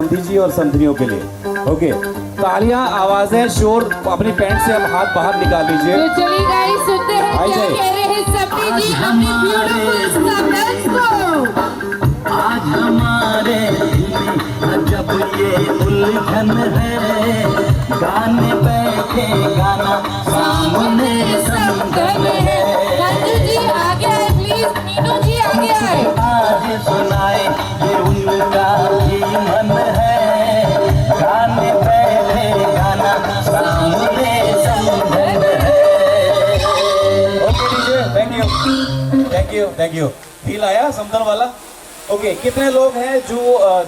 समधी जी और समधियों के लिए। ओके, तालियां, आवाजें, शोर, अपनी पैंट से अब हाथ बाहर निकाल लीजिए। तो चलिए गाइस, सुनते हैं क्या कह रहे हैं समधी जी अपनी ब्यूटीफुल कपल्स को। आज हमारे जब ये उलझन है, गाने बैठे गाना सामने समझन है। नंदू जी आगे आए प्लीज, मीनू जी आगे आए। आज सुनाए ये उनका ही मन है, गाने बैठे गाना सामने समझन है। Okay DJ, thank you, thank you, thank you. Feel आया समदन वाला? ओके, कितने लोग हैं जो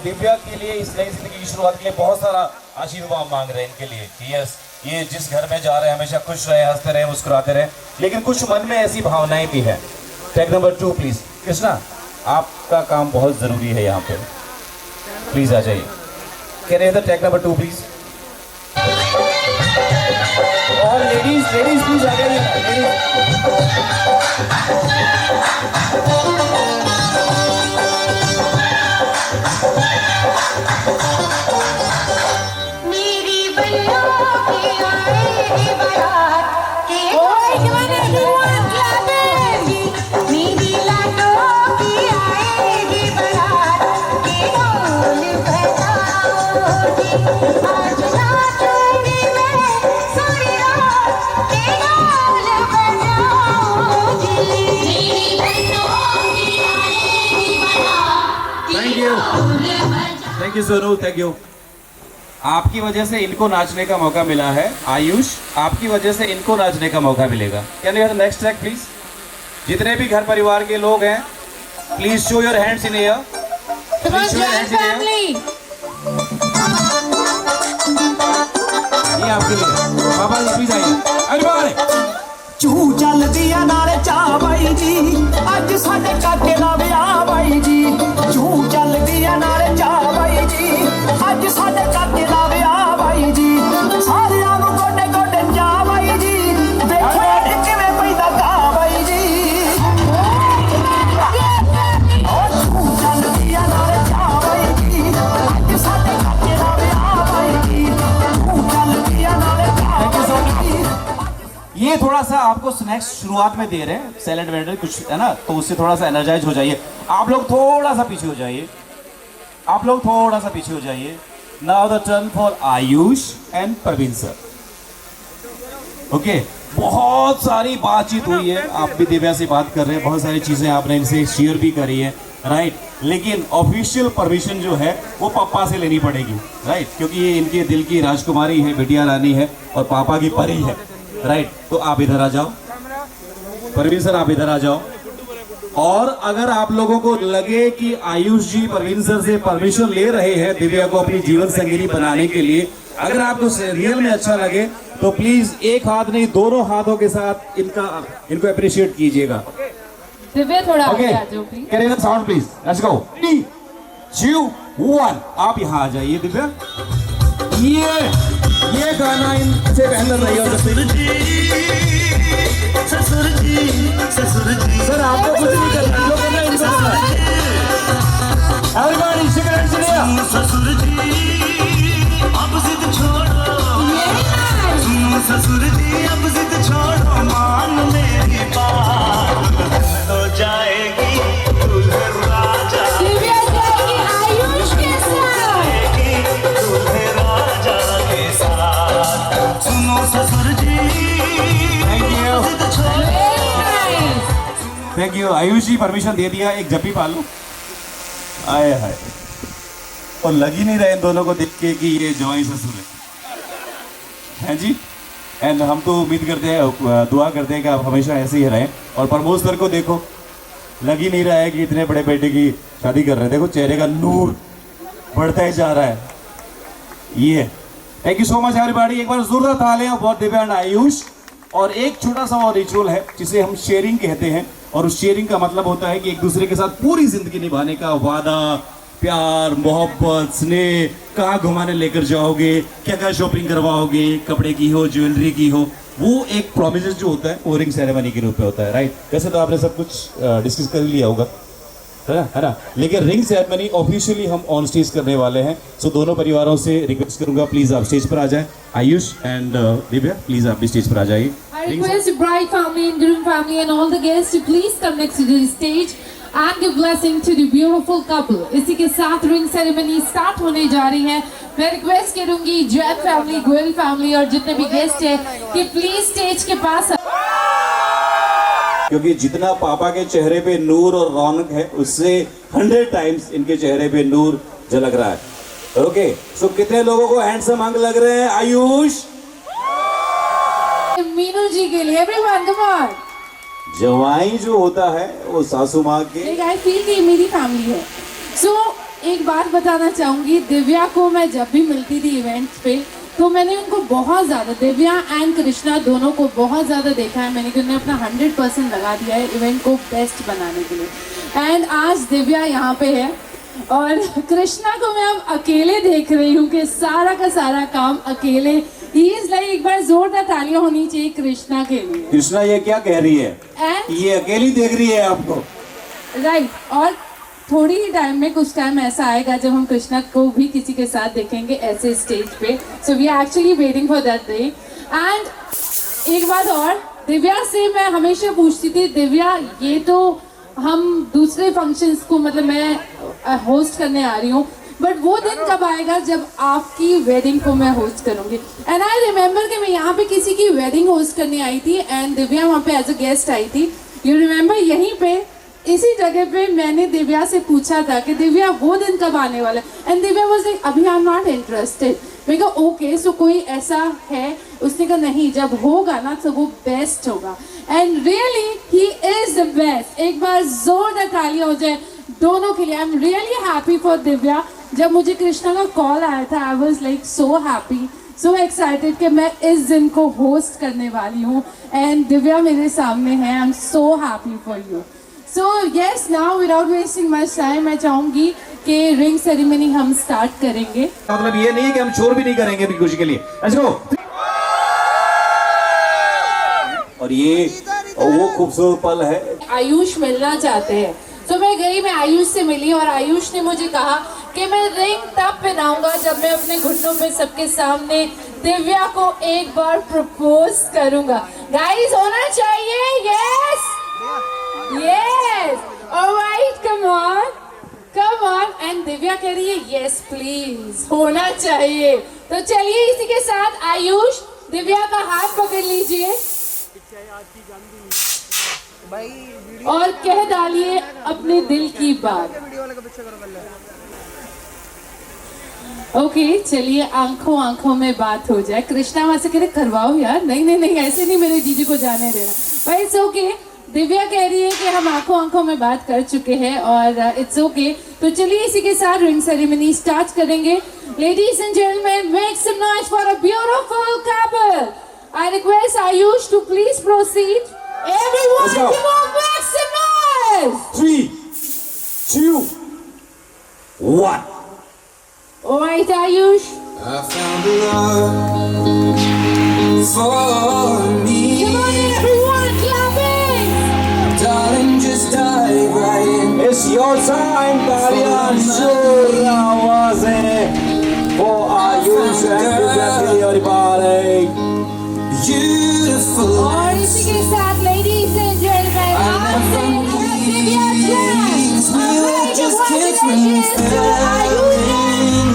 दिव्या के लिए, इस नई जिंदगी की शुरुआत के लिए बहुत सारा आशीर्वाद मांग रहे हैं इनके लिए? यस, ये जिस घर में जा रहे हैं हमेशा खुश रहे, हंसते रहे, मुस्कुराते रहे, लेकिन कुछ मन में ऐसी भावनाएं भी है। Tag number 2 please. कृष्णा, आपका काम बहुत जरूरी है यहाँ पे, प्लीज आ जाइए। कह रहे थे टैग नंबर 2 प्लीज। और लेडीज प्लीज आ जाइए, मेरी बल्लो की आएगी बारात के मेरी लाडो की आएगी बारात के ढोल बजाओगी। आज नाचूंगी मैं सारी रात के ढोल बजाओगी। मेरी बल्लो की आएगी बारात thank you, thank you Sonu, thank you. आपकी वजह से इनको नाचने का मौका मिला है। आयुष, आपकी वजह से इनको नाचने का मौका मिलेगा। Can you have the next track please? जितने भी घर परिवार के लोग हैं, please show your hands in air. Come on, join family. ये आपके लिए। बाबा जी प्लीज आइए, अरे बाबा। चू चल दिया नारे चा बाई जी, अज साडे काके दा विआह बाई जी। चू चल दिया नारे चा बाई जी, अज साडे काके दा विआह बाई जी। सारियां नूं गोडे गोडे जा बाई जी, देखो किवें पैदा गा बाई जी। ओ चू चल दिया नारे चा बाई जी, अज साडे काके दा विआह बाई जी। चू चल दिया नारे चा बाई जी। ये थोड़ा सा आपको स्नैक्स शुरुआत में दे रहे हैं, सैलेड वैलेड कुछ है ना, तो उससे थोड़ा सा एनर्जाइज हो जाइए। आप लोग थोड़ा सा पीछे हो जाइए, आप लोग थोड़ा सा पीछे हो जाइए। Now the turn for Ayush and Praveen sir. Okay, बहुत सारी बातचीत हुई है, आप भी दिव्या से बात कर रहे हैं, बहुत सारी चीजें आपने इनसे शेयर भी करी है, राइट। लेकिन ऑफिशियल परमिशन जो है वो पापा से लेनी पड़ेगी, राइट, क्योंकि ये इनके दिल की राजकुमारी है, बिटिया रानी है और पापा की परी है, राइट। तो आप इधर आ जाओ, परवीन सर आप इधर आ जाओ। और अगर आप लोगों को लगे कि आयुष जी परवीन सर से परमिशन ले रहे हैं दिव्या को अपनी जीवन संगिनी बनाने के लिए, अगर आपको रियल में अच्छा लगे तो प्लीज एक हाथ नहीं, दोनों हाथों के साथ इनको अप्रिशिएट कीजिएगा। दिव्या थोड़ा आगे ओके, आ जाओ please. Can you sound please? Let's go. 3 2 1, आप यहाँ आ जाइए दिव्या। ये गाना इनसे पहले नहीं हो सकती। सर आपको कुछ नहीं करना, जो करना है इनको करना है। Everybody, shake your hands in the air. ससुर जी अब जिद छोड़ो, ससुर जी अब जिद छोड़ो, मान मेरी बात तो जाएगी दूल्हे राजा, दिव्या जाएगी आयुष के साथ। दूल्हे राजा के साथ। सुनो ससुर जी, Thank you. जिद छोड़ो। Very nice. Thank you. Ayush ji permission दे दिया, एक जप्पी पालो। आए हाय, और लग ही नहीं रहे इन दोनों को देख के कि ये जवाई ससुर है जी। एंड हम तो उम्मीद करते हैं, दुआ करते हैं कि आप हमेशा ऐसे ही रहें। और प्रमोद सर को देखो, लग ही नहीं रहा है कि इतने बड़े बेटे की शादी कर रहे हैं। देखो चेहरे का नूर बढ़ता ही जा रहा है। ये thank you so much everybody. एक बार जोरदार तालियां फॉर दिव्या एंड आयुष। और एक छोटा सा और रिचुअल है जिसे हम शेयरिंग कहते हैं, और उस शेयरिंग का मतलब होता है कि एक दूसरे के साथ पूरी जिंदगी निभाने का वादा, प्यार, मोहब्बत, स्नेह, कहाँ घुमाने लेकर जाओगे, क्या क्या शॉपिंग करवाओगे, कपड़े की हो, ज्वेलरी की हो, वो एक प्रॉमिस जो होता है वो रिंग सेरेमनी के रूप में होता है, राइट। वैसे तो आपने सब कुछ डिस्कस कर लिया होगा, है ना। लेकिन रिंग सेरेमनी ऑफिशियली हम ऑन स्टेज करने वाले हैं। सो दोनों परिवारों से रिक्वेस्ट करूंगा, प्लीज आप स्टेज पर आ जाएं। आयुष एंड दिव्या, प्लीज आप भी स्टेज पर आ जाइए। I request the bride family and groom family and all the guests to please come next to the stage and give blessing to the beautiful couple. इसी के साथ रिंग सेरेमनी स्टार्ट होने जा रही है। मैं रिक्वेस्ट करूंगी जैन फैमिली, गोयल फैमिली और जितने भी गेस्ट हैं कि प्लीज स्टेज के पास क्योंकि जितना पापा के चेहरे पे नूर और रौनक है, उससे 100 टाइम्स इनके चेहरे पे नूर झलक रहा है। ओके, सो कितने लोगों को हैंडसम अंक लग रहे हैं? आयुष, मीनू जी के लिए एवरीवन कम ऑन। जवाई जो होता है वो सासू माँ के आई फील कि मेरी फैमिली है। सो एक बात बताना चाहूंगी, दिव्या को मैं जब भी मिलती थी इवेंट्स पे तो मैंने उनको बहुत ज़्यादा, दिव्या एंड कृष्णा दोनों को बहुत ज़्यादा देखा है मैंने कि उन्हें अपना 100% लगा दिया है इवेंट को बेस्ट बनाने के लिए। एंड आज दिव्या यहाँ पे है और कृष्णा को मैं अब अकेले देख रही हूँ कि सारा का सारा काम अकेले। ही इज लाइक, एक बार जोरदार तालियां होनी चाहिए कृष्णा के लिए। कृष्णा ये क्या कह रही है? एंड ये अकेली देख रही है आपको? राइट, और थोड़ी ही टाइम में कुछ टाइम ऐसा आएगा जब हम कृष्णा को भी किसी के साथ देखेंगे ऐसे स्टेज पे। So we are actually waiting for that day. And एक बात और, दिव्या से मैं हमेशा पूछती थी, दिव्या ये तो हम दूसरे फंक्शंस को मतलब मैं होस्ट करने आ रही हूँ, बट वो दिन कब आएगा जब आपकी वेडिंग को मैं होस्ट करूँगी। एंड आई रिमेम्बर कि मैं यहाँ पे किसी की वेडिंग होस्ट करने आई थी एंड दिव्या वहाँ पे एज अ गेस्ट आई थी। यू रिमेम्बर, यहीं पे इसी जगह पे मैंने दिव्या से पूछा था कि दिव्या वो दिन कब आने वाला है। एंड दिव्या वाज लाइक, अभी आई एम नॉट इंटरेस्टेड। मैं कहा ओके, सो कोई ऐसा है? उसने कहा नहीं, जब होगा ना तो वो बेस्ट होगा। And really he is the best. एक बार जोरदार तालियां हो जाए दोनों के लिए। I am really happy for Divya. जब मुझे कृष्णा का कॉल आया था I was like so happy, so excited कि मैं इस दिन को होस्ट करने वाली हूँ एंड दिव्या मेरे सामने है। I am so happy for you. So yes, now without wasting much time मैं चाहूंगी कि रिंग सेरेमनी हम स्टार्ट करेंगे। मतलब ये नहीं है कि हम शोर भी नहीं करेंगे अभी खुशी के लिए। Let's go. और ये वो खूबसूरत पल है। आयुष मिलना चाहते हैं, तो मैं गई, मैं आयुष से मिली और आयुष ने मुझे कहा कि मैं रिंग तब पहनाऊंगा जब मैं अपने घुटनों पे सबके सामने दिव्या को एक बार प्रपोज करूंगा। गाइस होना चाहिए, yes yes, alright, come on. And Divya कह रही है यस प्लीज, होना चाहिए। तो चलिए इसी के साथ आयुष दिव्या का हाथ पकड़ लीजिए और कह डालिए अपने दिल की बात। ओके, चलिए आंखों आंखों में बात हो जाए। कृष्णा वहां से कह रहे करवाओ यार। नहीं नहीं नहीं, ऐसे नहीं मेरे जीजी को जाने देना भाई। इट्स ओके, दिव्या कह रही है कि हम आंखों आंखों में बात कर चुके हैं और इट्स ओके। तो चलिए इसी के साथ रिंग सेरेमनी स्टार्ट करेंगे। Ladies and gentleman, make some noise for a beautiful couple. I request Ayush to please proceed. Everyone, come on, make some noise! 3, 2, 1. All right, Ayush. I found a love for me. Come on, everyone, clapping! Darling, just dive right in. It's your time, तालियां जोर आवाजें for Ayush and everybody. Beautiful. और इसी के साथ ladies and gentlemen, आप से Divya Jain. Just kiss me Ayush and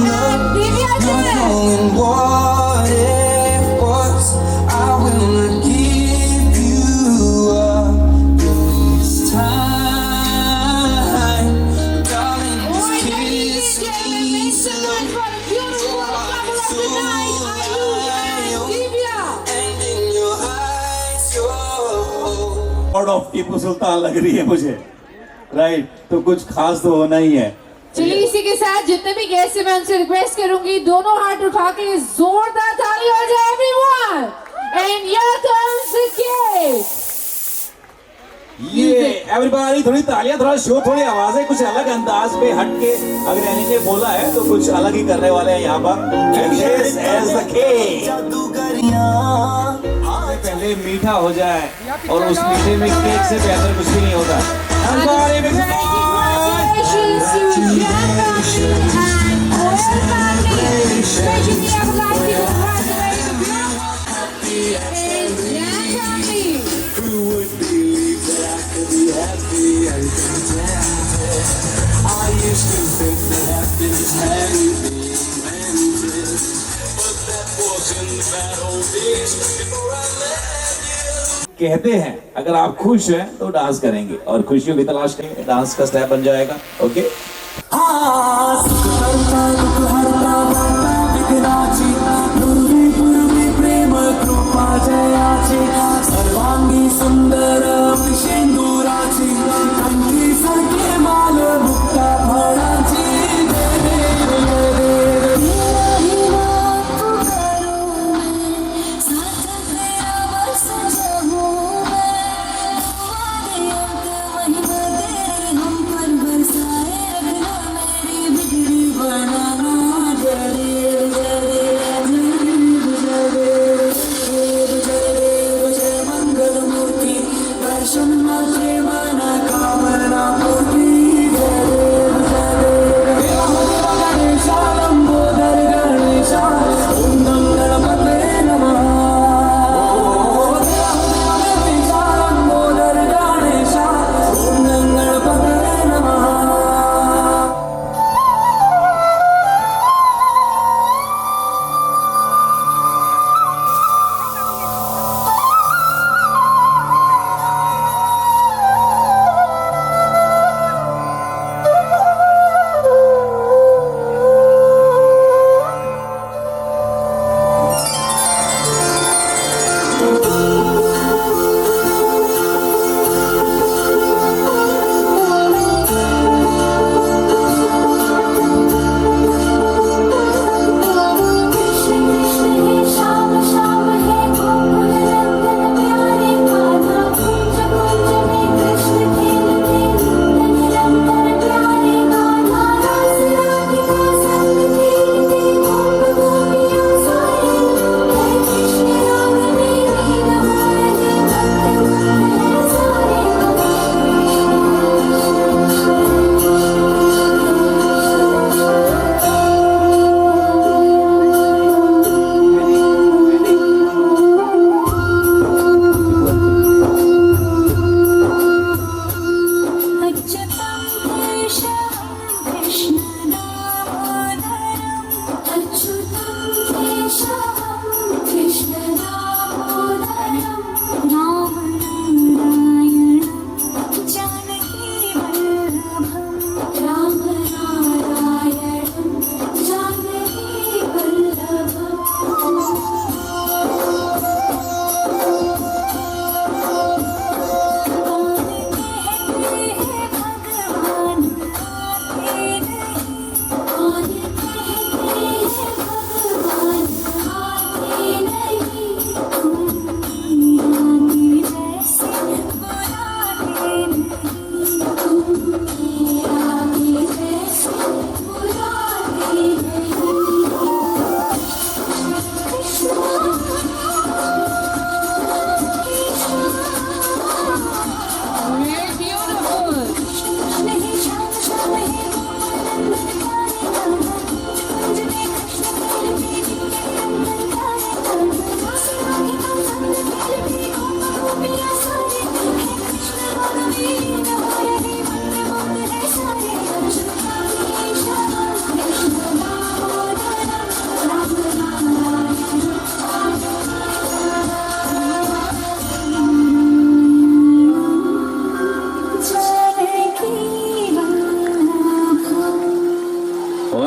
Divya Jain. And what it was, I will not give you up this time. Darling, All just right, ladies kiss and gentlemen, me. make some noise for the beautiful couple of the night, Ayush and Divya. And in your eyes, you're lord of Tipu Sultan लग रही है मुझे, right? तो कुछ खास तो होना ही है। चलिए इसी के साथ जितने भी गेस्ट हैं मैं उनसे रिक्वेस्ट करूंगी दोनों हाथ उठा के जोरदार ताली हो जाए everyone. And here comes the cake. ये एवरीबॉडी, थोड़ी तालियां, थोड़ा शो, थोड़ी आवाजें कुछ अलग अंदाज पे हटके अगर एनी ने बोला है तो कुछ अलग ही करने वाले हैं यहाँ पर। And this is the cake. पहले मीठा हो जाए और उस मीठे में केक से बेहतर कुछ भी नहीं होता। Everybody make some noise. Who would believe that I could be happy and contented? I used to think that happiness had been invented, but that was in the bad old days before I met you. कहते हैं अगर आप खुश हैं तो dance करेंगे और खुशियों की तलाश करेंगे, डांस का स्टेप बन जाएगा. ओके हाँ सुख हरता दुख हरता वार्ता विघ्नाची पूर्वी पूर्वी प्रेम कृपा जयाची सर्वांगी सुंदर पिशेंदुराची कंठी सारखे माल मुक्ता फळाची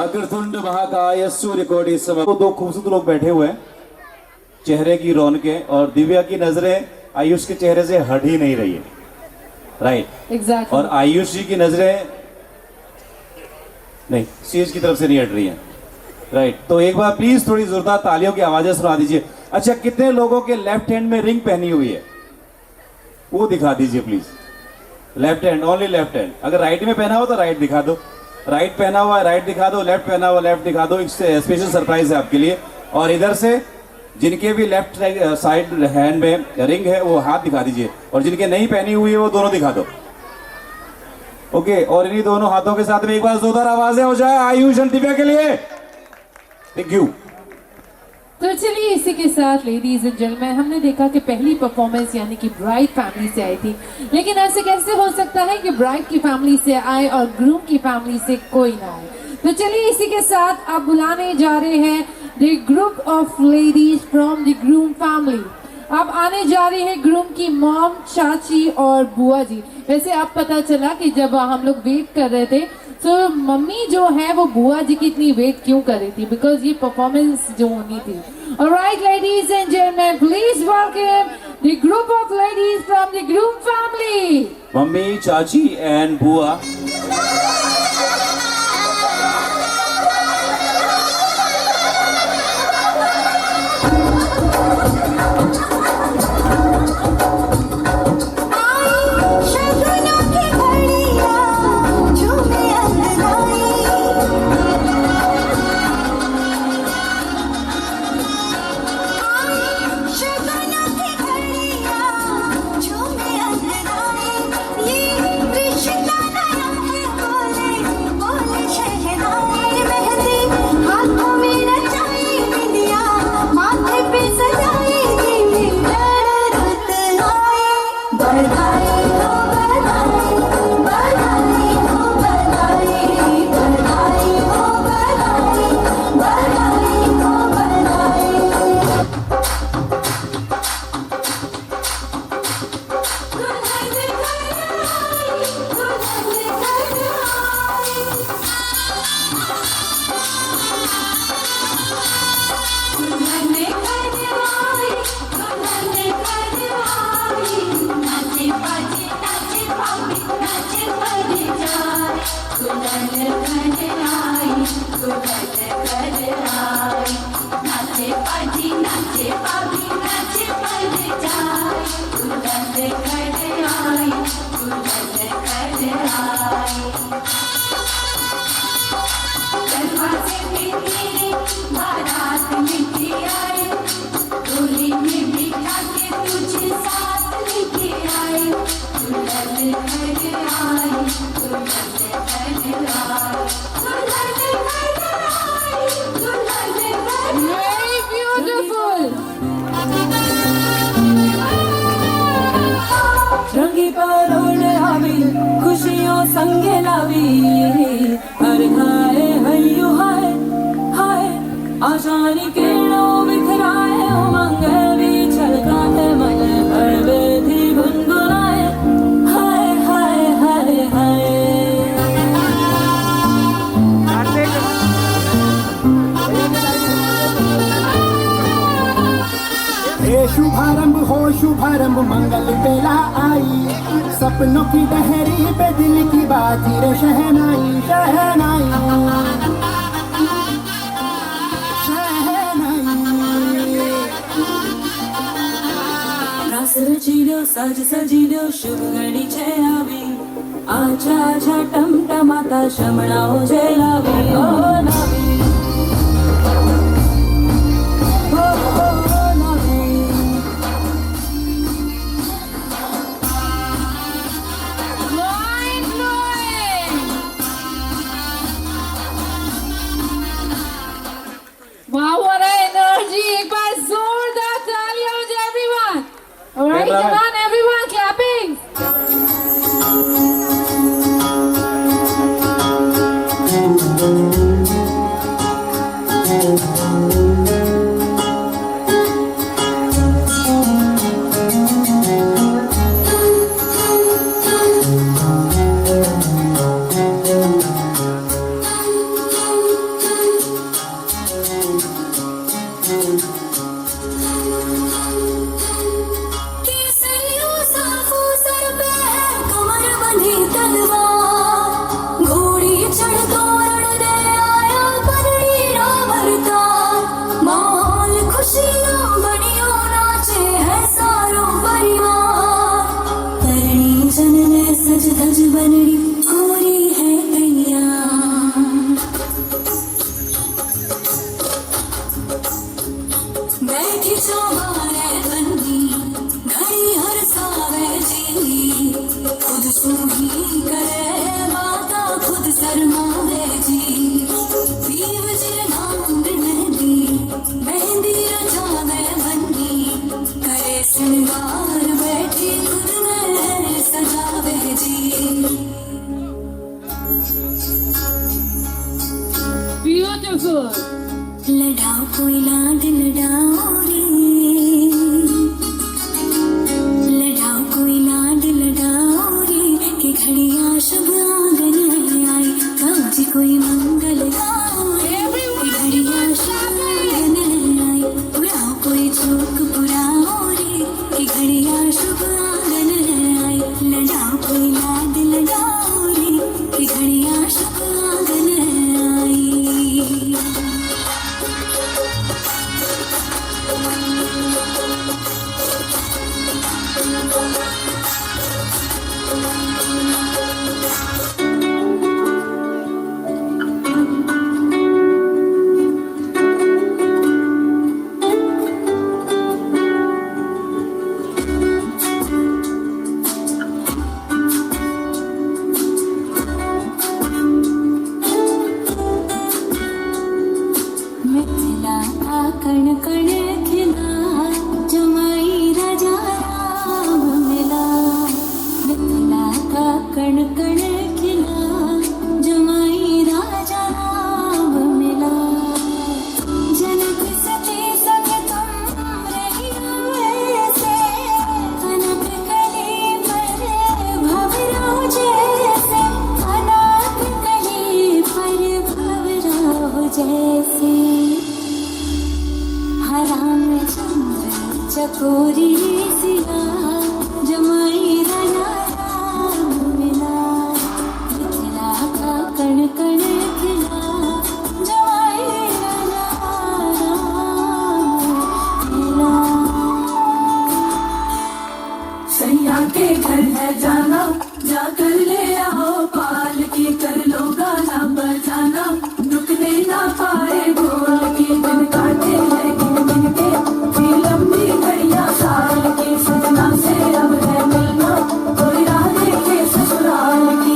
वक्रतुंड महाकाय सूर्यकोटि समप्रभ. दो खूबसूरत लोग बैठे हुए हैं, चेहरे की रौनकें और दिव्या की नजरें आयुष के चेहरे से हट ही नहीं रही है. Right exactly. और आयुष जी की नजरें नहीं स्टेज की तरफ से नहीं हट रही हैं. राइट तो एक बार प्लीज थोड़ी जोरदार तालियों की आवाजें सुना दीजिए. अच्छा कितने लोगों के लेफ्ट हैंड में रिंग पहनी हुई है वो दिखा दीजिए please. Left hand, only left hand. अगर राइट में पहना हो तो राइट दिखा दो. राइट पहना हुआ है राइट दिखा दो, लेफ्ट पहना हुआ लेफ्ट दिखा दो. एक स्पेशल सरप्राइज है आपके लिए. और इधर से जिनके भी लेफ्ट साइड हैंड में रिंग है वो हाथ दिखा दीजिए और जिनके नहीं पहनी हुई है वो दोनों दिखा दो. ओके, और इन्हीं दोनों हाथों के साथ में एक बार जोरदार आवाजें हो जाए आयुष और दिव्या के लिए। Thank you. तो चलिए इसी के साथ लेडीज एंड जेंटलमैन, हमने देखा कि पहली परफॉर्मेंस यानी कि ब्राइड फैमिली से आई थी, लेकिन ऐसे कैसे हो सकता है कि ब्राइड की फैमिली से आए और ग्रूम की फैमिली से कोई ना आए। तो चलिए इसी के साथ आप बुलाने जा रहे हैं the group of ladies from the groom family. अब आने जा रही है ग्रूम की मॉम, चाची और बुआ जी। वैसे अब पता चला कि जब हम लोग वेट कर रहे थे तो मम्मी जो है वो बुआ जी की इतनी वेट क्यों कर रही थी, बिकॉज ये परफॉर्मेंस जो होनी थी। Alright, ladies and gentlemen, please welcome the group of ladies from the groom family. Mummy, चाची एंड बुआ। शगनों की घड़ियां झूमे अंगनाई, शगनों की घड़ियां झूमे अंगनाई, ये रिश्ता नया है बोले बोले शहनाई, मेहंदी हाथों में रचाई बिंदिया, माथे पे सजाई धीमी रुत आई, बधाई हो बधाई, बधाई हो बधाई, बधाई हो बधाई, बधाई हो बधाई। दुल्हन घर आई, दुल्हन घर आई, दुल्हन घर आई, दुल्हन घर आई, नाचे बाजे नाचे पापी नाचे बज जाए, दुल्हन घर आई, दुल्हन घर आई, नाचे बाजे नाचे पापी नाचे बज जाए, दुल्हन घर आई, दुल्हन घर आई। दरवाजे में तेरे बारात लेके आए, डोली में बिठा के तुझे साथ लेके आए, दुल्हन घर आई, दुल्हन घर आई, दुल्हन घर आई, दुल्हन घर आई। Very beautiful. रंगी परोड़ आवी खुशियों संगे लावी, हर हाय हयू हाय हाय आशानी किरणों बिखराए, उमंग भी छलकाए मन हर बेधी गुनगुनाए, हाय हाय हाय हाय। हे शुभारंभ हो शुभारंभ मंगल बेला आई, सपनों की डहरी पे दिल की बाजी रे शहनाई शहनाई शहनाई। रास रचिलो साज सजिलो शुभ घड़ी छे आवी, आजा आजा टमटमाता शमणाओ जे लावी, ओ लावी ओ लावी। Mind blowing. Wow, what an energy. एक बार जोरदार तालियां हो जाए everyone. Alright, Right. come on everyone, clapping. केसरियों साफों सर पे कमर बंधी तलवार, घोड़ी चढ़ तोरण दे आया पगड़ी ना भरता, माहौल खुशियां बड़ियों नाचे है सारो परिवार, करनी जन में सज धज बनड़ी हो रही है तैयार, बैठी चौबारे बंदी घड़ी हर सावे जी, खुद खुद सू ही करे माता खुद शर्मावे जी पीव जिर नाम मेहंदी मेहंदी रचावे बन्नी करे श्रृंगार बैठी खुद में सजावे जी Beautiful. लड़ाओ कोई लाड लड़ाओ रे लड़ाओ कोई लाड लड़ाओ रे कि घड़ियां शुभ आंगन में आई गाँव जी कोई मंगल गाओ रे कि घड़ियां शुभ आंगन में आई उड़ाओ कोई झोंक पुराओ रे कि घड़ियां शुभ आंगन में आई लड़ाओ कोई लाड लड़ाओ रे कि घड़ियां शुभ आंगन में आई मिथिला का कण कण खिला जमाई राजा राम मिला मिथिला का कण कण खिला जमाई राजा राम मिला जनक सती संग तुम रही ऐसे कनक कली पर भवरो जैसे कनक कली पर भवरो जैसे रामचंद्र चकोरी सिया जमाई राजा राम मिला मिथिला का कण कण खिला जमाई राजा राम मिला सैया के घर है जाना जाकर ले आओ पाल की कर लो गाना बजाना रुकने ना पाए ढोल की दिन काटे हैं गिन गिन के भी लंबी घड़ियां साल की सजना से अब है मिलना कोई राह देखे ससुराल की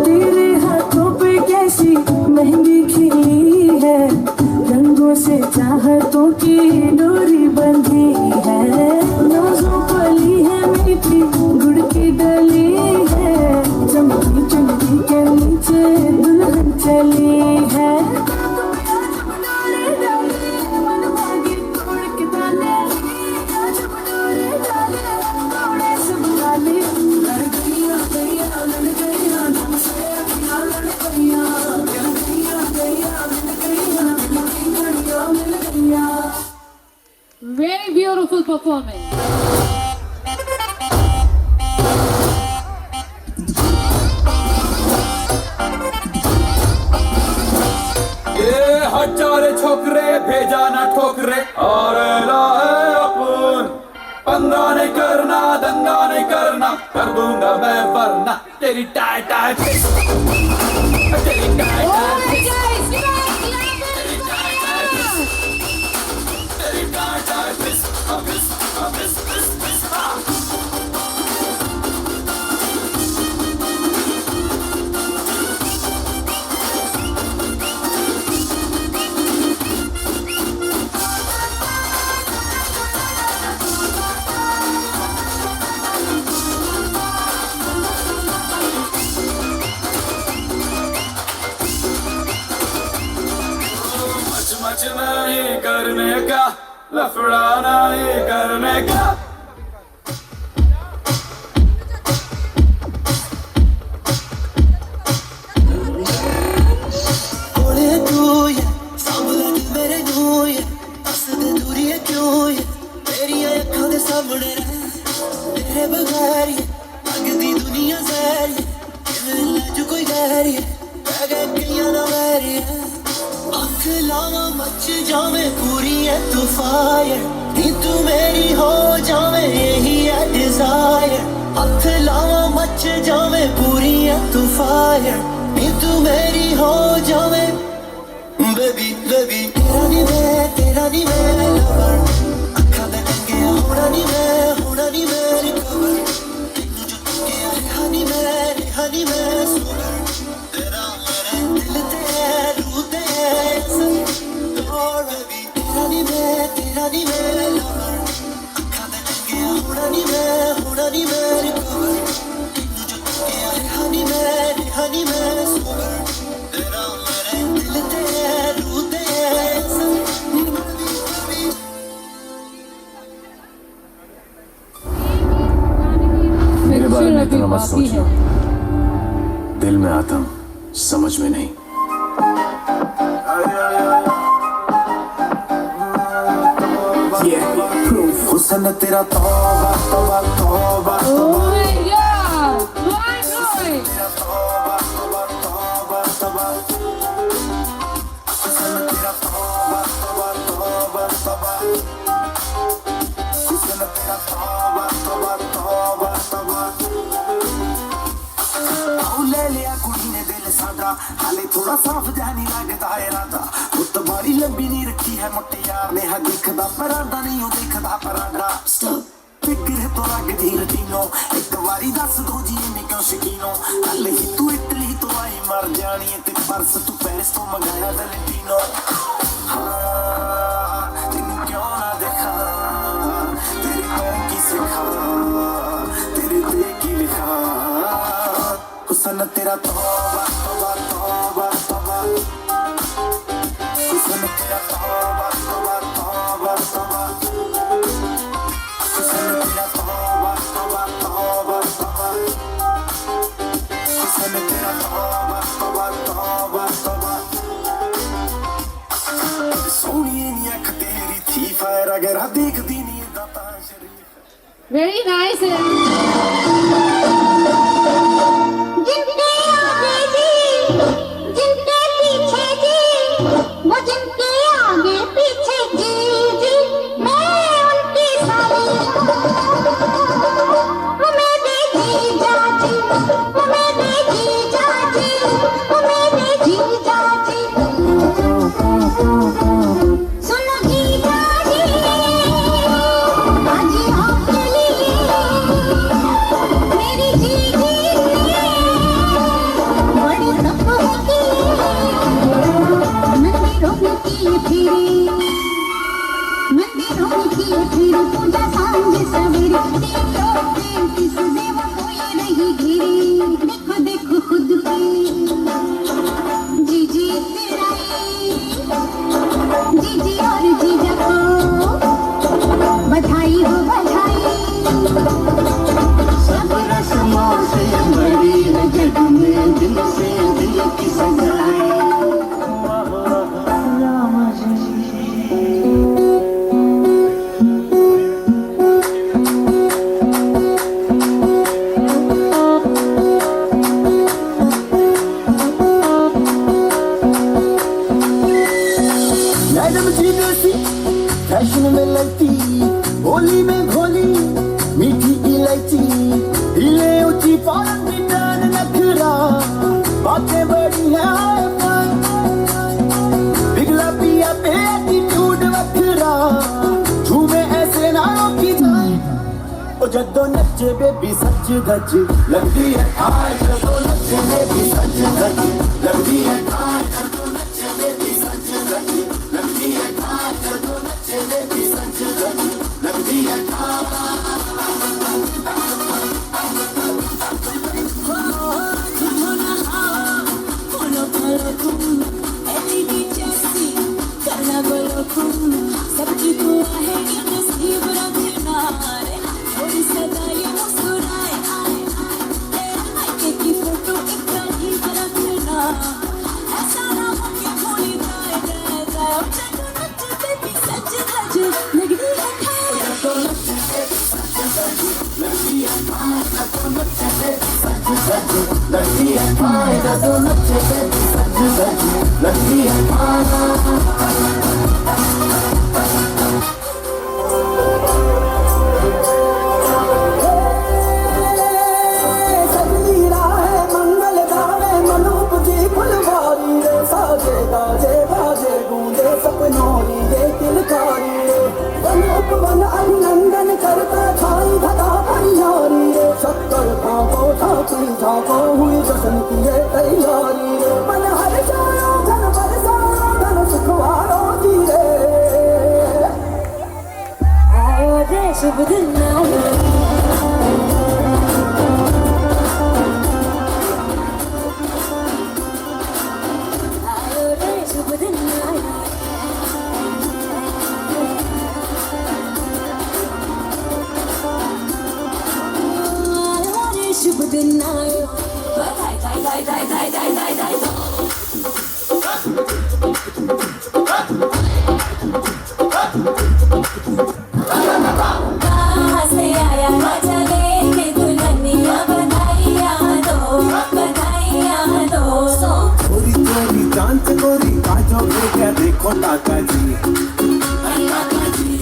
तेरे हाथों पे कैसी मेहंदी खिली है रंगों से चाहतों की डोरी बंधी है नौजों पली है मीठी गुड़ की डली है चमकी चुनरी के नीचे दुल्हन चली है Very beautiful performance. ये हजारे छोकरे भेजा ना ठोकरे और लाए अपन 15 नहीं करना दंगा नहीं करना कर दूंगा मैं वरना तेरी टाई टाई फिस तेरी टाई टाई फिस तेरी टाई टाई फिस तेरी टाई टाई फिस फिस फिस फिस फिस मच नहीं करने का लफड़ा नहीं करने का कोले तू ये सामने मेरे नू ये हसदे दूरी है क्यों ये तेरी अखां दे सामने रह तेरे बगैर ये लगदी दुनिया जहर ये किवें लाजू कोई गैर ये रह गए कईयां ना वैर ये आँख लावा मच जावे पूरी है तू फायर नी तू मेरी हो जावे यही है डिजायर आँख लावा मच जावे पूरी है तू फायर नी तू मेरी हो जावे बेबी बेबी तेरा नी मैं लवर अखा दे लगे समझ में नहीं। हुस्न तेरा तौबा तौबा तौबा Oh yeah, why not? तौबा तौबा तौबा तौबा हुस्न तेरा तौबा तौबा तौबा तौबा हुस्न तेरा तौबा तौबा तौबा तौबा ले लिया कुड़ी ने दिल सादा हाले थोड़ा साफ जानी लगदा है राधा पुत बड़ी लंबी नहीं रखी है मुट्टे यार ने हा देखदा परांदा नहीं ओ देखदा परांदा फिक्र तो लग दी रटीनो एक बारी दस दो जी ने क्यों शकीनो कल ही तू इटली तो आई मर जानी है ते परस तू पेरिस तो मंगाया वैलेंटिनो तेनू क्यों ना देखा तेरी कौन की सिखा तेरे दिल की लिखा हुस्न तेरा तौबा तौबा तौबा तौबा हुस्न तेरा तौबा तौबा तौबा तौबा हुस्न तेरा तौबा तौबा तौबा तौबा हुस्न तेरा तौबा तौबा तौबा तौबा सोनिए नी अख तेरी थी फायर अगर देखदी नी दाता शरीफ Very nice. जिनके आगे जी जिनके पीछे जी वो जिनके आगे पीछे जी जी मैं उनकी सारी वो मेरे जी जाजी वो मेरे जी जाजी वो मेरे जी जाजी सुनो जी जाजी आज आपके लिए मेरी जी बड़ी तप होती मंदिरों की फिरी मंदिरों की फिर पूजा सांझ सवेरे किस देवा कोई नहीं घिरी देखो देखो खुद पे जी जी तेरा जी जी और जीजा को बधाई हो बधाई सब रस्मों से बड़ी है जग में दिल से दिल की सगाई राम जी मैडम जी देसी फैशन में लगती होली में घोली मीठी इलायची हिले ऊंची फौरन रिटर्न नखरा बातें बड़ी है पिघला पिया पे एटीट्यूड वखरा झूमे ऐसे नारों की जाए ओ जद्दो नच्चे बेबी सच धज लगती है आज जद्दो नच्चे बेबी सच धज लगती है आज जद्दो नच्चे बेबी सच धज लगती है आज जद्दो नच्चे बेबी सच धज लगती है सबकी दुआ है कि नसीब रखना रे थोड़ी सदा ये मुस्कुराए आए तेरे मायके की फोटो एक तारीफ रखना ऐसा ना हो कि भूल जाए जाए चलो नच्चे बेबी सच सच लगती है तो नच्चे बेबी सच सच लगती है तो नच्चे बेबी सच सच लगती है तो नच्चे बेबी सच सच लगती है अभिनंदन करता छाई घटा परियारी शक्कर खाको ठाकुर झाको हुई जश्न की तैयारी की जांच गोरी काजो भेजा देखो टाका जी अरे टाका जी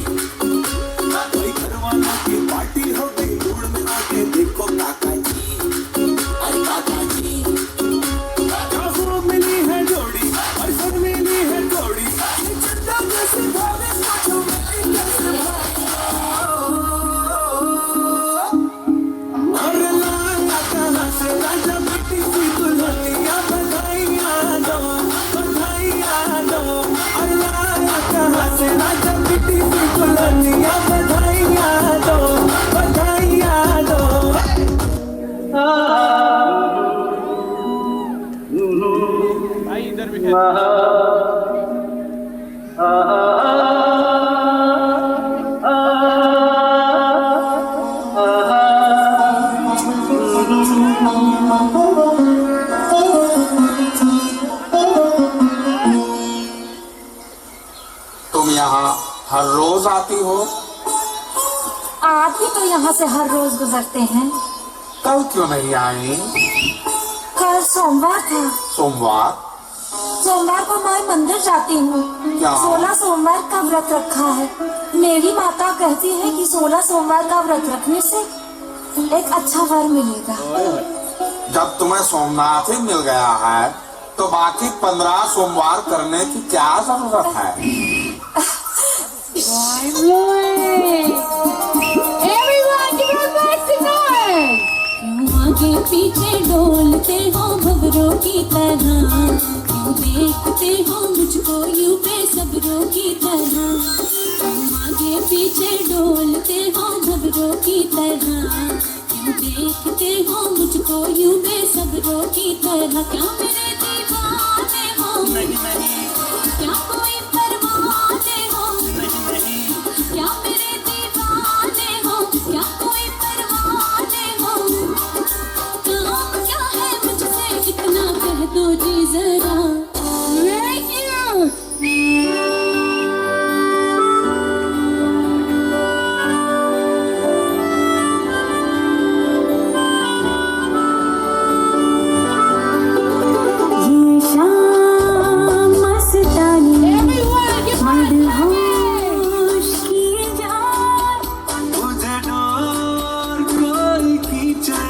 कोई घर वालों की पार्टी हो गई मूड में आके देखो काका जी अरे काका जी चाहो मिली है जोड़ी और सब मिली है जोड़ी ये चंदा कैसे भागे पूछो मिली कैसे अरे लाया कहाँ से राजा बेटी की दुल्हनिया बधाइयाँ दो अरे लाया कहाँ से राजा बेटी की दुल्हनिया बधाइयाँ दो तुम यहाँ हर रोज आती हो? आप भी तो यहाँ से हर रोज गुजरते हैं। कल क्यों नहीं आई? कल सोमवार था। सोमवार को मैं मंदिर जाती हूँ। क्या? 16 सोमवार का व्रत रखा है। मेरी माता कहती है कि 16 सोमवार का व्रत रखने से एक अच्छा वर मिलेगा। जब तुम्हें सोमनाथ ही मिल गया है तो बाकी 15 सोमवार करने की क्या जरूरत है? Everyone, give it back to God. क्यों आगे पीछे डोलते हो भंवरों की तरह, क्यों देखते हो मुझको यूं बेसब्रों की तरह, क्यों आगे पीछे डोलते हो भंवरों की तरह, क्यों देखते हो मुझको यूं बेसब्रों की तरह, क्या मेरे दीवाने हो? नहीं नहीं। क्या कोई परवाने हो? नहीं नहीं। क्या मेरे दीवाने हो? क्या कोई परवाने हो? काम क्या है मुझसे इतना कह दो जी जरा। Very cute. ये शाम मस्तानी Everyone, give it back. मदहोश किए जाए मुझे डोर कोई खींचे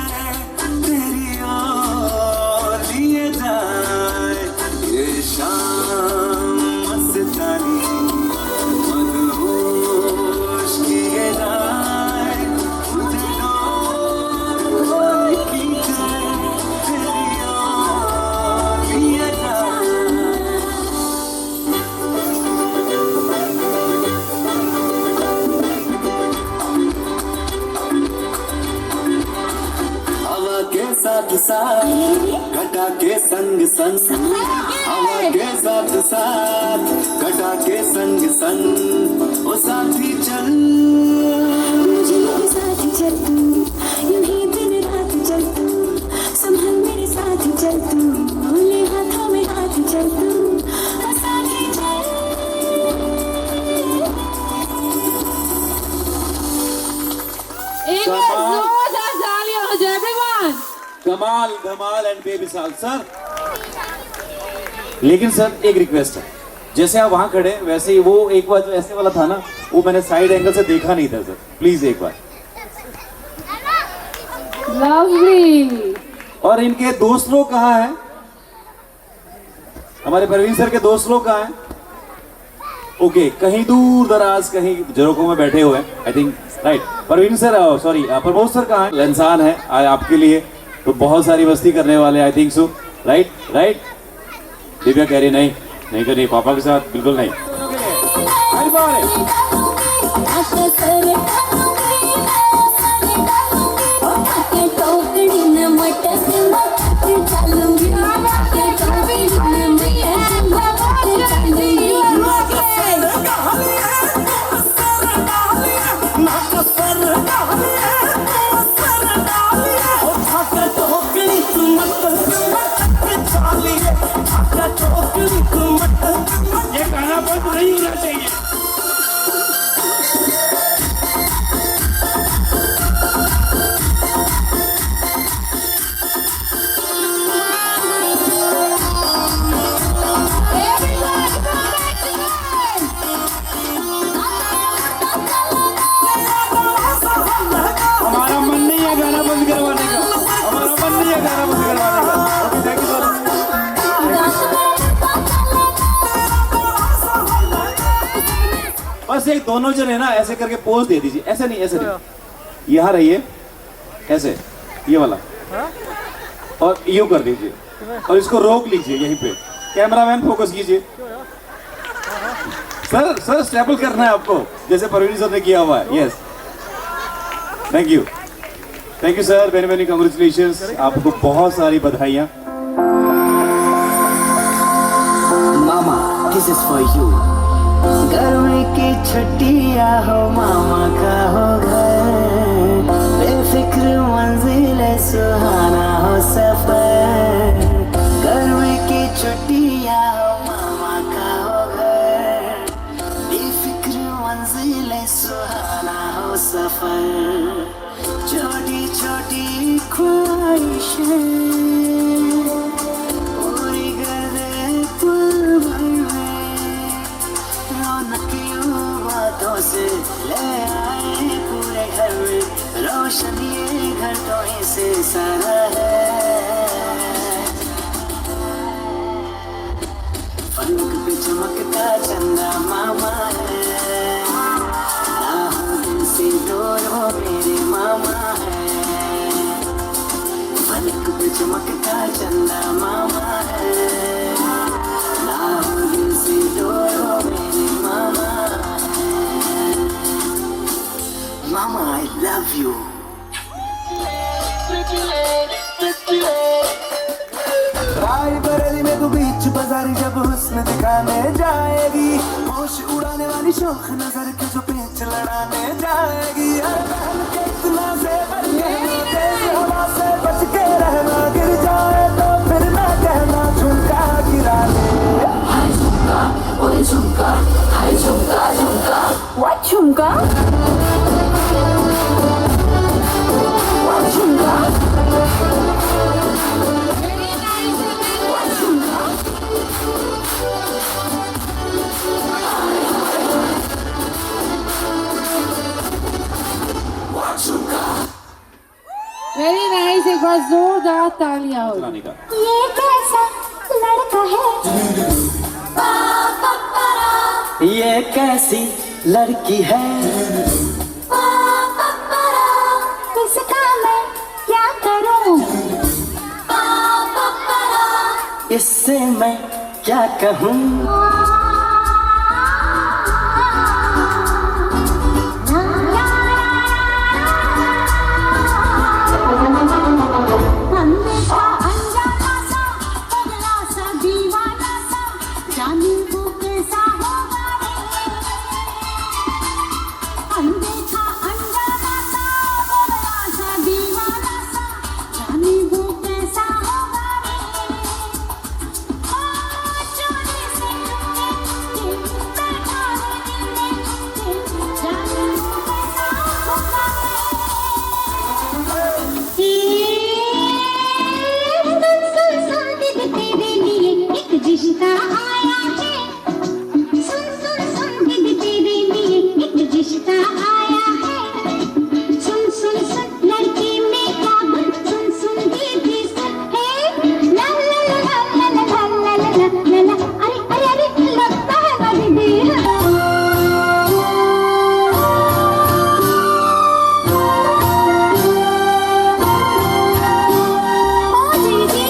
तेरी ओर लिए जाए ये शाम मस्तानी मदहोश किए जाए मुझे डोर कोई खींचे तेरी ओर लिए जाए हवा के साथ साथ घटा के संग संग हवा के साथ साथ घटा के संग संग ओ साथी चल मुझे मेरे साथ चल तू, यूं ही दिन रात चल तू, संभल मेरे साथ चल तू, ले हाथों में हाथ चल तू, ओ साथी चल। एक बार जोरदार तालियां हो जाए everyone. कमाल धमाल एंड बेमिसाल सर। लेकिन सर एक रिक्वेस्ट है, जैसे आप वहां खड़े वैसे ही वो एक बार जो ऐसे वाला था ना, वो मैंने साइड एंगल से देखा नहीं था सर, प्लीज एक बार। Lovely. और इनके दोस्त लोग कहाँ हैं? हमारे परवीन सर के दोस्त लोग कहाँ हैं? ओके, कहीं दूर दराज कहीं जरोकों में बैठे हुए हैं I think, right. Parveen sir sorry Pramod sir कहाँ हैं? इंसान है आज आपके लिए तो बहुत सारी मस्ती करने वाले I think so, right right. Divya कह रही नहीं नहीं तो नहीं, पापा के साथ बिल्कुल नहीं। ये गाना बंद नहीं होना चाहिए। बस एक दोनों जने ना ऐसे करके पोज दे दीजिए, ऐसे नहीं, ऐसे नहीं, यहाँ रहिए ऐसे, ये वाला, और यूं कर दीजिए और इसको रोक लीजिए यहीं पे। कैमरामैन फोकस कीजिए। सर स्टेपल करना है आपको जैसे परवीन सर ने किया हुआ है। Yes, thank you sir, very very congratulations, आपको बहुत सारी बधाइयाँ। मामा दिस इज फॉर यू। गर्मी की छुट्टियां हो मामा का हो घर, बेफिक्र मंजिलें सुहाना हो सफर। गर्मी की छुट्टियां हो मामा का हो घर, बेफिक्र मंजिलें सुहाना हो सफर। छोटी छोटी ख्वाहिशें पूरी कर दे पल भर में, रौनक यूं बातों से ले आए पूरे घर में, रोशन ये घर तो ही से सारा है। फलक पे चमकता चंदा मामा है, राहों दिन से दूर हो मेरे मामा है। फलक पे चमकता चंदा मामा है, राहों दिन से दूर हो मेरे मामा है। मामा I love you। रायबरेली में तू बीच बाजारी जब हुस्न दिखाने जाएगी, होश उड़ाने वाली शौक नजर के जो पेच लड़ाने जाएगी। अरे बहन के इतना से बच के तेज हवा से बच के रहना, गिर जाए तो फिर ना कहना झुमका गिरा ले। हाय झुमका ओए झुमका, हाय झुमका झुमका, व्हाट झुमका व्हाट झुमका। वेरी नाइस, एक बार जोरदार तालियां हो। चलाने का ये कैसा लड़का है, ये कैसी लड़की है, इसका मैं क्या करूं, इससे मैं क्या कहूँ। अनदेखा अनजाना सा, पगला सा, दीवाना सा, जाने वो कैसा होगा रे। अनदेखा अनजाना सा, पगला सा, दीवाना सा, जाने वो कैसा होगा रे। चोरी से चुपके बैठा है दिल में, जाने वो कैसा होगा रिश्ता आया है, सुन सुन सुन दिल तेरे लिए एक रिश्ता आया है। सुन सुन सुन लड़के में क्या गुल, सुन सुन दीदी सुन, हे ला ला ला ला ला ला ला ला ला ला, अरे अरे अरे लगता है ना दीदी। ओ दीदी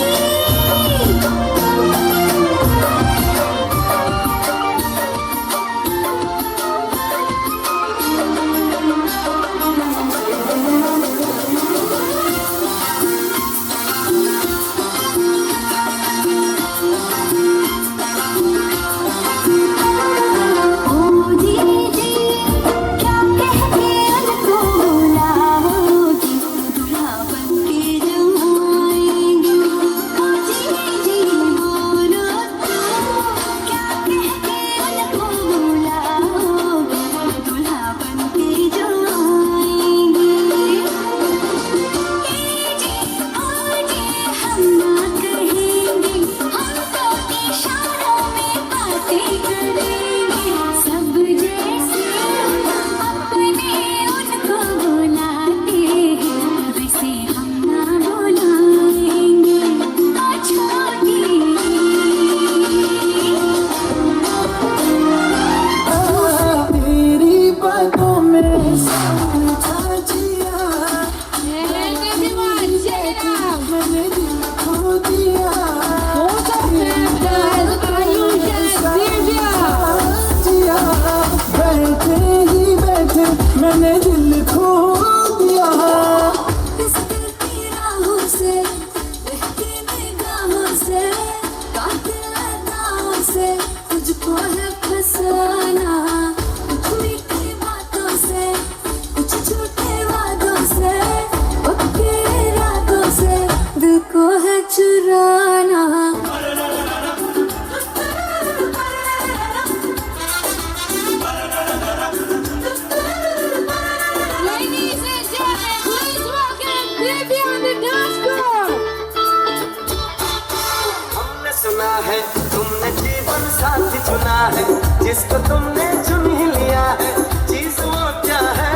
तुमने जीवन साथी चुना है, जिसको तुमने चुन ही लिया है, चीज वो क्या है?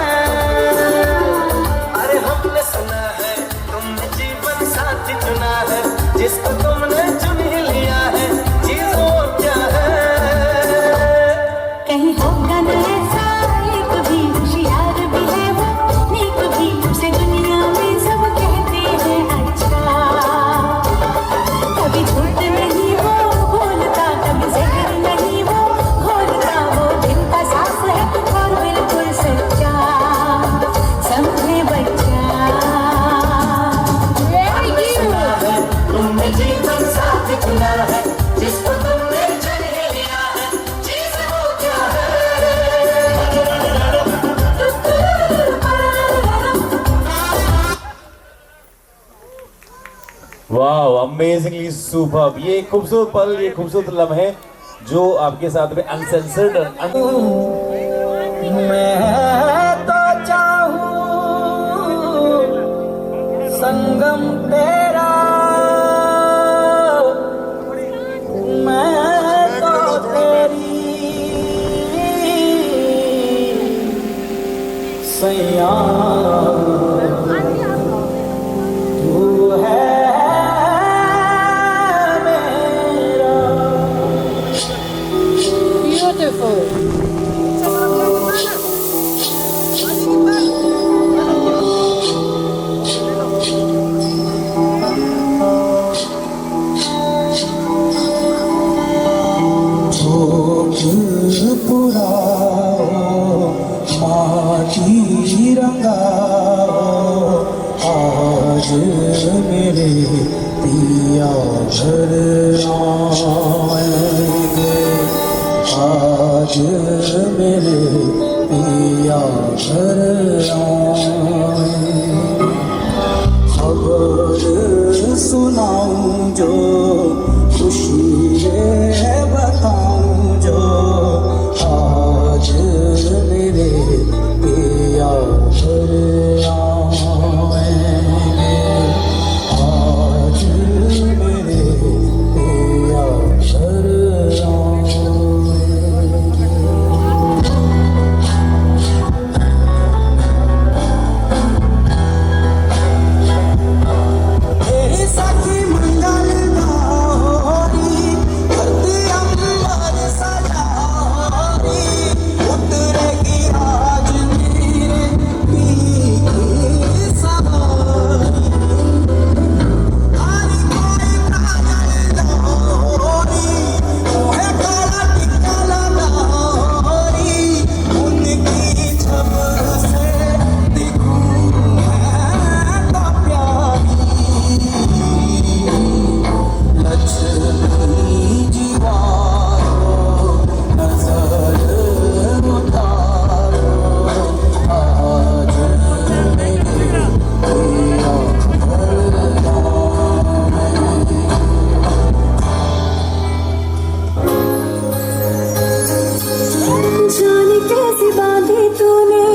अरे हमने सुना है तुमने जीवन साथी चुना है, जिसको तुमने चुन ही लिया है, चीज वो क्या है? कहीं होगा न ऐसा एक भी होशियार भी है वो, नेक भी उसे दुनिया में सब कहते हैं अच्छा। कभी झूठ नहीं वो बोलता, कभी जहर नहीं वो घोलता, वो दिल का साफ है और बिल्कुल सच्चा, समझे बच्चा। तुमने जीवन साथी चुना है, जिसको तुमने चुन ही लिया है, चीज वो क्या है? वाह, अमेजिंगली सुपर्ब। ये खूबसूरत पल, ये खूबसूरत लम्हे जो आपके साथ में अनसेंसर्ड मैं तो चाहूं संगम तेरा, मैं तो तेरी सैया, तू है मेरा। Beautiful. माटी रंगाओ, आज मेरे पिया घर आएंगे, आज मेरे पिया घर आएंगे। खबर सुनाऊं जो खुशी है बताऊं जो, आज मेरे पिया घर आएंगे, आज मेरे पिया घर आएंगे। तेरी सखी मंगल गौरी, धरती अम्बर सजारी, उतरेगी आज मेरे पी की सवारी। हरी कोई काजल गौरी, मोहे काला टिक्का लगारी, उनकी छबर से दिखूं मैं तो प्यारी। लक्ष्मी जीवारो नजर उतारो, आज मेरे पिया घर आएंगे। जाने कैसी बांधी तूने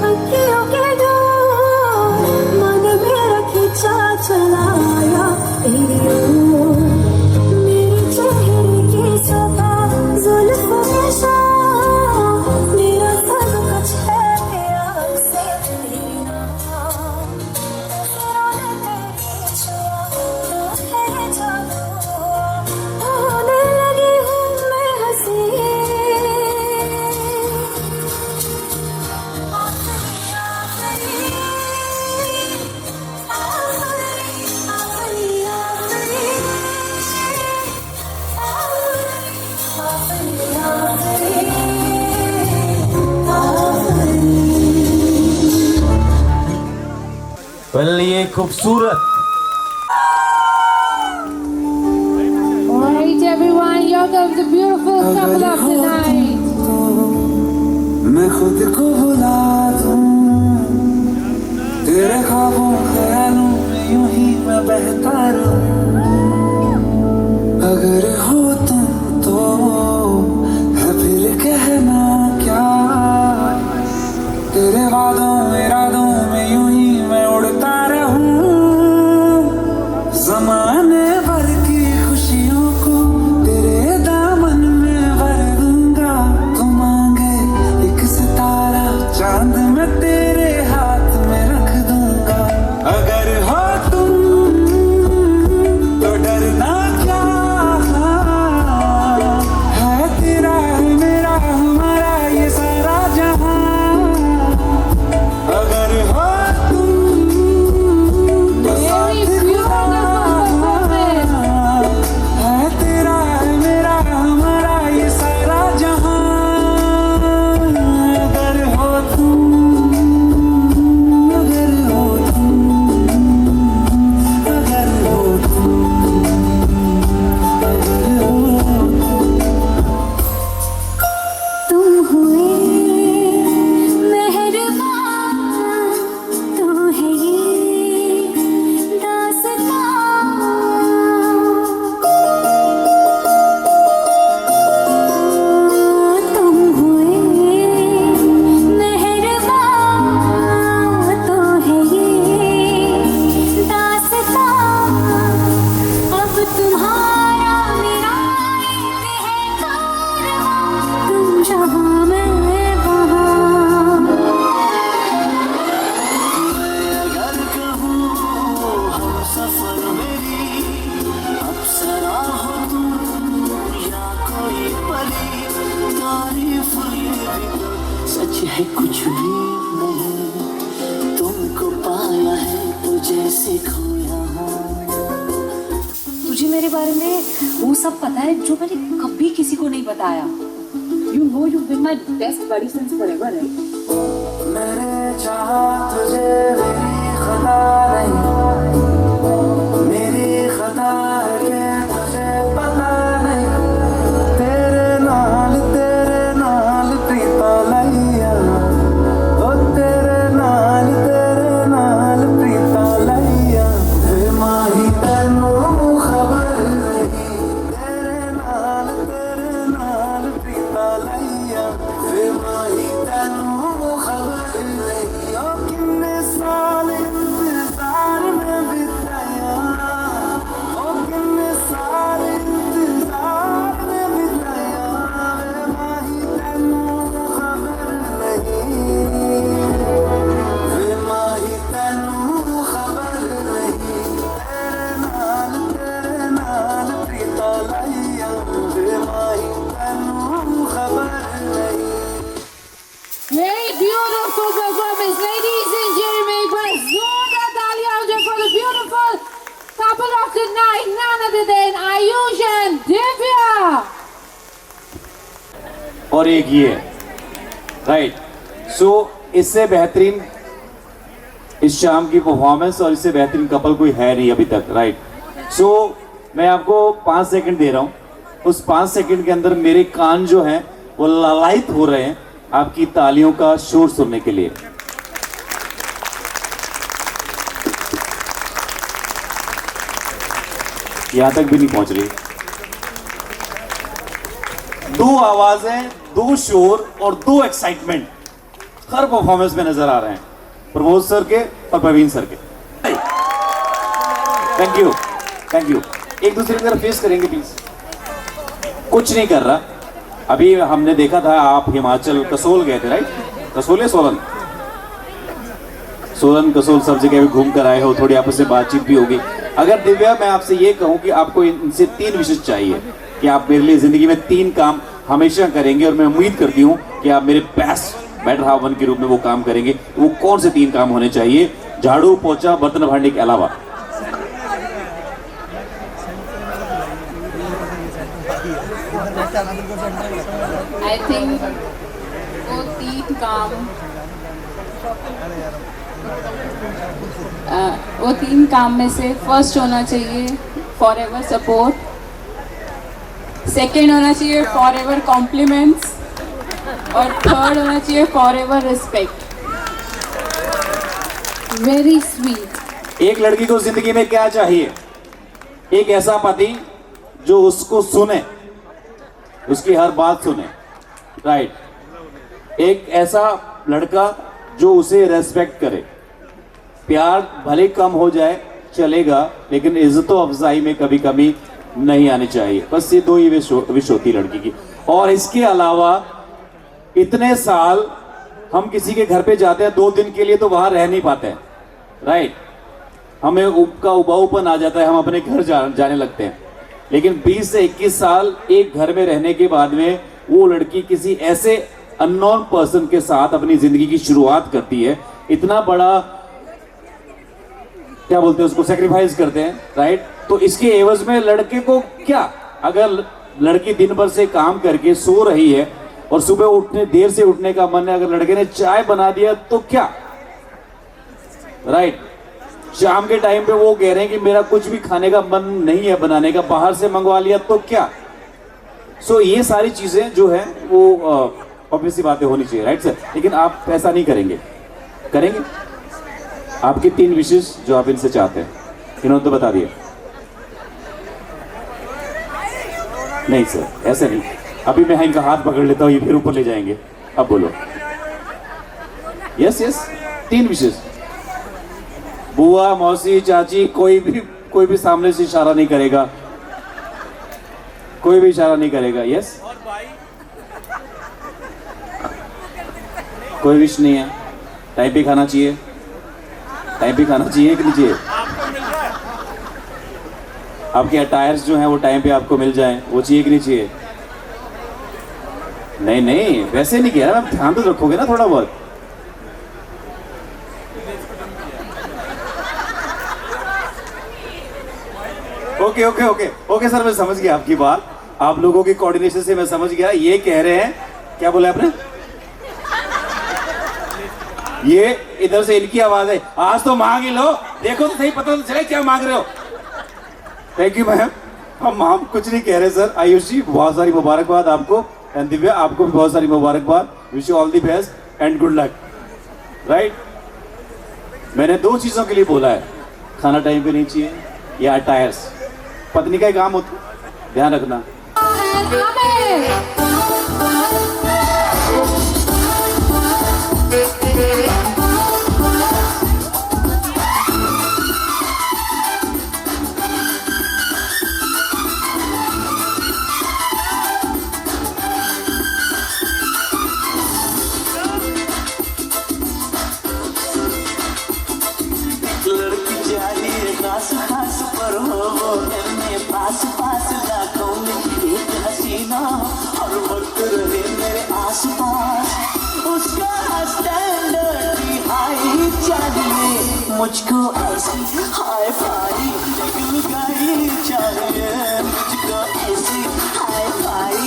अखियों के डोर, मन मेरा खींचा चलाया तेरी ओर, मेरे चेहरे की सफा जुल्फों के शाम, मेरा सब कुछ है तेरा से तेरे नाम। नजरों ने तेरी छुआ है जादू, होने लगी हूँ मैं हंसी। वेल, ये खूबसूरत Alright, everyone, here comes the beautiful couple of the night. मैं खुद को भुला दूं, तेरे ख्वाबों ख्यालों में यूं ही मैं बहता रहूं। अगर हो तुम तो है फिर कहना क्या, तेरे वादों इरादों में यूं ही मैं उड़ता रहूं। जमाने भर की खुशियों को तेरे दाम है कुछ भी नहीं, तुमको पाया है तो जैसे खोया हूँ। तुझे मेरे बारे में वो सब पता है जो मैंने कभी किसी को नहीं बताया। You know you've been my best buddy since forever, right? मैंने चाहा तुझे मेरी खता नहीं, मेरी खता है कि तुझे पता नहीं, तेरे नाल प्रीता लैया, ओ तेरे नाल प्रीता लैया, वे माही तैनू खबर नहीं, तेरे नाल प्रीता लैया, वे माही तैनू खबर नहीं, ओ किन्ने साल इंतजार में बिताया, ओ किन्ने साल इंतजार में बिताया, वे माही तैनू खबर नहीं, वे माही तैनू खबर नहीं, तेरे नाल प्रीता लैया, वे माही तैनू खबर नहीं। Very beautiful performance, ladies and gentlemen. Put a जोरदार तालियां हो जाए for the beautiful couple of the night, none other than Ayush and Divya. और एक ये राइट। सो इससे बेहतरीन इस शाम की परफॉर्मेंस और इससे बेहतरीन कपल कोई है नहीं अभी तक, राइट। सो मैं आपको 5 सेकंड दे रहा हूँ, उस 5 सेकंड के अंदर मेरे कान जो हैं वो ललायत हो रहे हैं आपकी तालियों का शोर सुनने के लिए। यहां तक भी नहीं पहुंच रही। 2 आवाजें, 2 शोर और 2 एक्साइटमेंट हर परफॉर्मेंस में नजर आ रहे हैं, प्रमोद सर के और प्रवीण सर के। Thank you, thank you. एक दूसरे की तरफ फेस करेंगे प्लीज। कुछ नहीं कर रहा। अभी हमने देखा था आप हिमाचल कसोल गए थे, राइट? कसोल या सोलन? सोलन कसोल सब जगह भी घूम कर आए हो, थोड़ी आपस में बातचीत भी होगी। अगर दिव्या मैं आपसे ये कहूं कि आपको इनसे 3 विशेष चाहिए कि आप मेरे लिए जिंदगी में 3 काम हमेशा करेंगे और मैं उम्मीद करती हूं कि आप मेरे बेस्ट बेटर हाफ वन के रूप में वो काम करेंगे, वो कौन से 3 काम होने चाहिए झाड़ू पोछा बर्तन भांडे के अलावा? I think वो 3 काम में से फर्स्ट होना चाहिए फॉर एवर सपोर्ट, सेकेंड होना चाहिए फॉर एवर कॉम्प्लीमेंट्स और थर्ड होना चाहिए for ever respect. Very sweet. एक लड़की को जिंदगी में क्या चाहिए? एक ऐसा पति जो उसको सुने, उसकी हर बात सुने, राइट। एक ऐसा लड़का जो उसे रेस्पेक्ट करे। प्यार भले कम हो जाए चलेगा, लेकिन इज्जतो अफजाई में कभी कमी नहीं आनी चाहिए। बस ये 2 ही विश होती लड़की की। और इसके अलावा इतने साल हम किसी के घर पे जाते हैं 2 दिन के लिए तो वहां रह नहीं पाते हैं, राइट। हमें उबका उबाऊपन आ जाता है, हम अपने घर जाने लगते हैं। लेकिन 20 से 21 साल एक घर में रहने के बाद में वो लड़की किसी ऐसे अननोन पर्सन के साथ अपनी जिंदगी की शुरुआत करती है। इतना बड़ा क्या बोलते हैं उसको, सेक्रीफाइस करते हैं, राइट। तो इसके एवज में लड़के को क्या, अगर लड़की दिन भर से काम करके सो रही है और सुबह देर से उठने का मन है, अगर लड़के ने चाय बना दिया तो क्या, राइट। शाम के टाइम पे वो कह रहे हैं कि मेरा कुछ भी खाने का मन नहीं है बनाने का, बाहर से मंगवा लिया तो क्या। सो ये सारी चीजें जो है वो ऑब्वियसली बातें होनी चाहिए, राइट सर। लेकिन आप ऐसा नहीं करेंगे, करेंगे? आपकी 3 विशेष जो आप इनसे चाहते हैं, इन्होंने तो बता दिया। नहीं सर, ऐसे नहीं। अभी मैं इनका हाथ पकड़ लेता हूँ, ये फिर ऊपर ले जाएंगे। अब बोलो। यस यस, 3 विशेष। बुआ, मौसी, चाची, कोई भी सामने से इशारा नहीं करेगा, कोई भी इशारा नहीं करेगा। यस, कोई विश नहीं है। टाइम पे खाना चाहिए, टाइम पे खाना चाहिए कि नहीं चाहिए? आपके अटायर्स जो हैं वो टाइम पे आपको मिल जाएं, वो चाहिए कि नहीं चाहिए? नहीं नहीं वैसे नहीं किया, आप ध्यान तो रखोगे ना थोड़ा बहुत। Okay okay okay okay sir, मैं समझ गया आपकी बात। आप लोगों की कोऑर्डिनेशन से मैं समझ गया। ये कह रहे हैं, क्या बोला आपने? ये इधर से इनकी आवाज है, आज तो मांग ही लो, देखो तो सही, पता तो चले क्या मांग रहे हो। Thank you ma'am. हम कुछ नहीं कह रहे सर। आयुष जी बहुत सारी मुबारकबाद आपको, एंड दिव्या आपको भी बहुत सारी मुबारकबाद। Wish you all the best and good luck. Right, मैंने 2 चीजों के लिए बोला है, खाना टाइम पे नहीं चाहिए या अटायर्स। पत्नी का ही काम होता है, ध्यान रखना। लड़की चाहिए खास खास पर हो वो मेरे पास पास लाखों में एक हसीना और वक्त रहे मेरे आस पास। उसका स्टैंडर्ड भी हाई चाहिए, मुझको ऐसी हाई फाई लुगाई चाहिए, मुझको ऐसी हाई फाई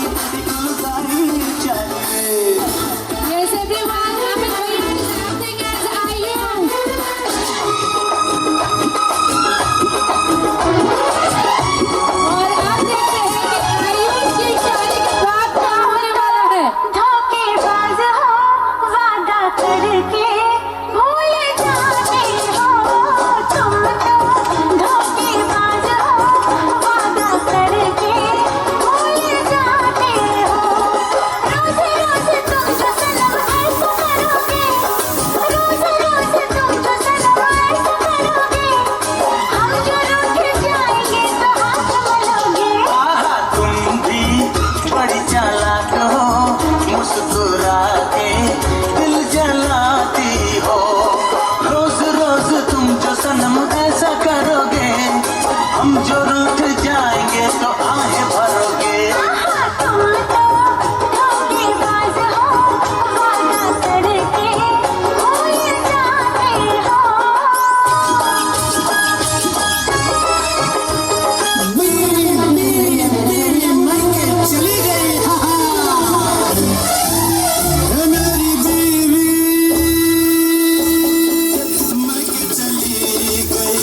लुगाई चाहिए। Yes, everyone, I'm acting as Ayush. और आप देख रहे हैं कि आयुष की शादी के बाद क्या होने वाला है। धोखेबाज हो वादा करके भूल जाते हो तुम तो। धोखेबाज हो वादा करके भूल जाते हो। रोज रोज तुम जो सनम ऐसा करोगे, रोज रोज तुम जो सनम ऐसा करोगे, हम जो रूठ जाएंगे तो हाथ मलोगे। आहा, तुम भी बड़ी चालाक हो, मुस्कुरा के दिल जलाती हो। रोज रोज तुम जो सनम ऐसा करोगे, हम जो रूठ जाएंगे तो आहें भरोगे। तुम तो धोखेबाज हो वादा करके भूल जाते हो। चली गई मेरी बीवी, मैं चली गई।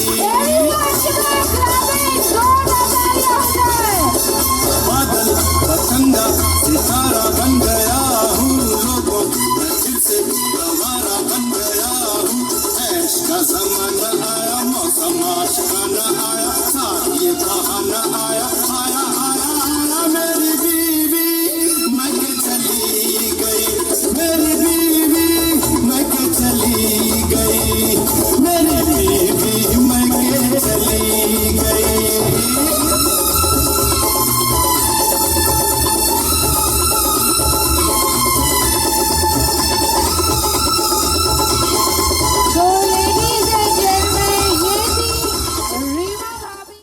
बादल पतंगा सितारा बन गया हूँ, लोगों मैं फिर से गवारा बन गया हूँ। ऐश का जमाना आया, मौसम आशिकाना आया, साथ ये बहाना आया,